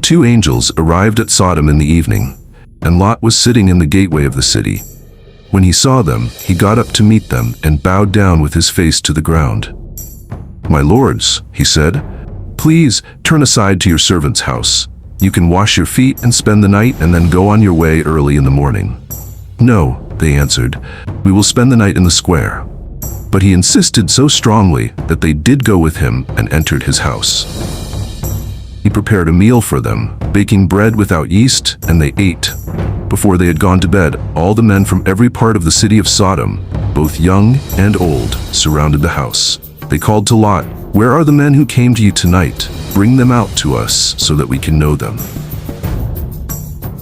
two angels arrived at Sodom in the evening, and Lot was sitting in the gateway of the city. When he saw them, he got up to meet them and bowed down with his face to the ground. "My lords," he said, "please turn aside to your servant's house. You can wash your feet and spend the night and then go on your way early in the morning." "No," they answered, "we will spend the night in the square." But he insisted so strongly that they did go with him and entered his house. He prepared a meal for them, baking bread without yeast, and they ate. Before they had gone to bed, all the men from every part of the city of Sodom, both young and old, surrounded the house. They called to Lot, "Where are the men who came to you tonight? Bring them out to us so that we can know them."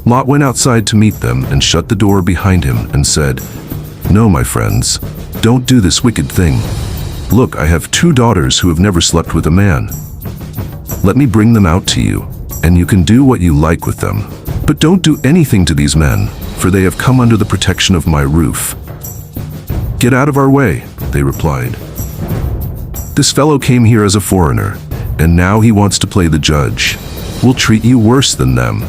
Lot went outside to meet them and shut the door behind him and said, "No, my friends, don't do this wicked thing. Look, I have two daughters who have never slept with a man. Let me bring them out to you, and you can do what you like with them. But don't do anything to these men, for they have come under the protection of my roof." "Get out of our way," they replied. "This fellow came here as a foreigner, and now he wants to play the judge. We'll treat you worse than them."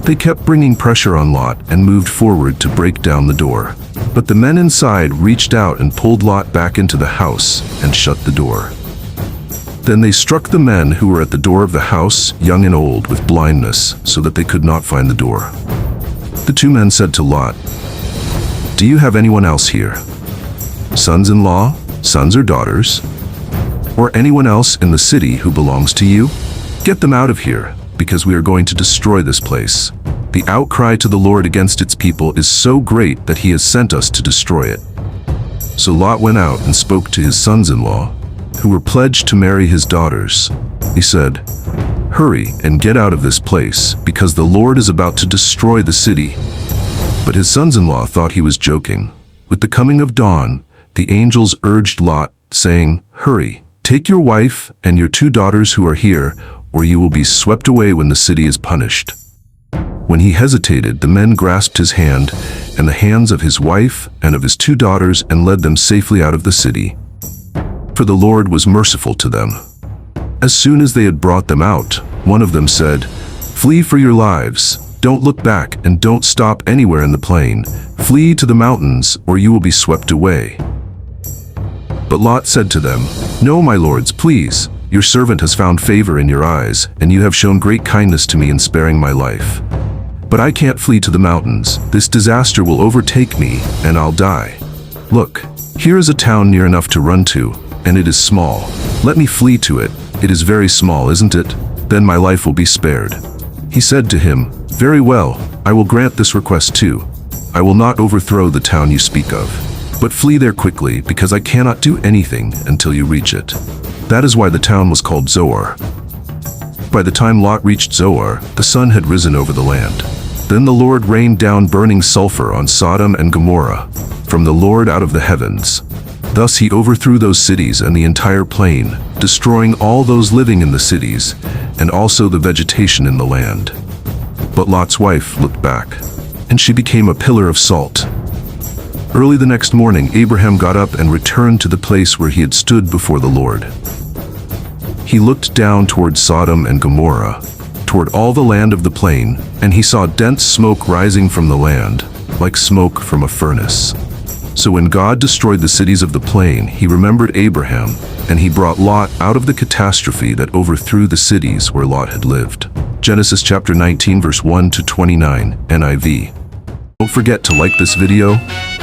They kept bringing pressure on Lot and moved forward to break down the door. But the men inside reached out and pulled Lot back into the house and shut the door. Then they struck the men who were at the door of the house, young and old, with blindness, so that they could not find the door. The two men said to Lot, "Do you have anyone else here? Sons-in-law, sons or daughters? Or anyone else in the city who belongs to you? Get them out of here, because we are going to destroy this place. The outcry to the Lord against its people is so great that he has sent us to destroy it." So Lot went out and spoke to his sons-in-law, who were pledged to marry his daughters. He said, "Hurry and get out of this place, because the Lord is about to destroy the city." But his sons-in-law thought he was joking. With the coming of dawn, the angels urged Lot, saying, "Hurry, take your wife and your two daughters who are here, or you will be swept away when the city is punished." When he hesitated, the men grasped his hand and the hands of his wife and of his two daughters and led them safely out of the city. For the Lord was merciful to them. As soon as they had brought them out, one of them said, "Flee for your lives. Don't look back and don't stop anywhere in the plain. Flee to the mountains, or you will be swept away." But Lot said to them, "No, my lords, please. Your servant has found favor in your eyes, and you have shown great kindness to me in sparing my life. But I can't flee to the mountains. This disaster will overtake me, and I'll die. Look, here is a town near enough to run to, and it is small. Let me flee to it. It is very small, isn't it? Then my life will be spared." He said to him, "Very well, I will grant this request too. I will not overthrow the town you speak of. But flee there quickly, because I cannot do anything until you reach it." That is why the town was called Zoar. By the time Lot reached Zoar, the sun had risen over the land. Then the Lord rained down burning sulfur on Sodom and Gomorrah, from the Lord out of the heavens. Thus he overthrew those cities and the entire plain, destroying all those living in the cities, and also the vegetation in the land. But Lot's wife looked back, and she became a pillar of salt. Early the next morning, Abraham got up and returned to the place where he had stood before the Lord. He looked down toward Sodom and Gomorrah, toward all the land of the plain, and he saw dense smoke rising from the land, like smoke from a furnace. So when God destroyed the cities of the plain, he remembered Abraham, and he brought Lot out of the catastrophe that overthrew the cities where Lot had lived. Genesis chapter 19 verse 1 to 29, NIV. Don't forget to like this video,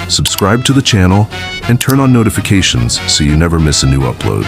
subscribe to the channel, and turn on notifications so you never miss a new upload.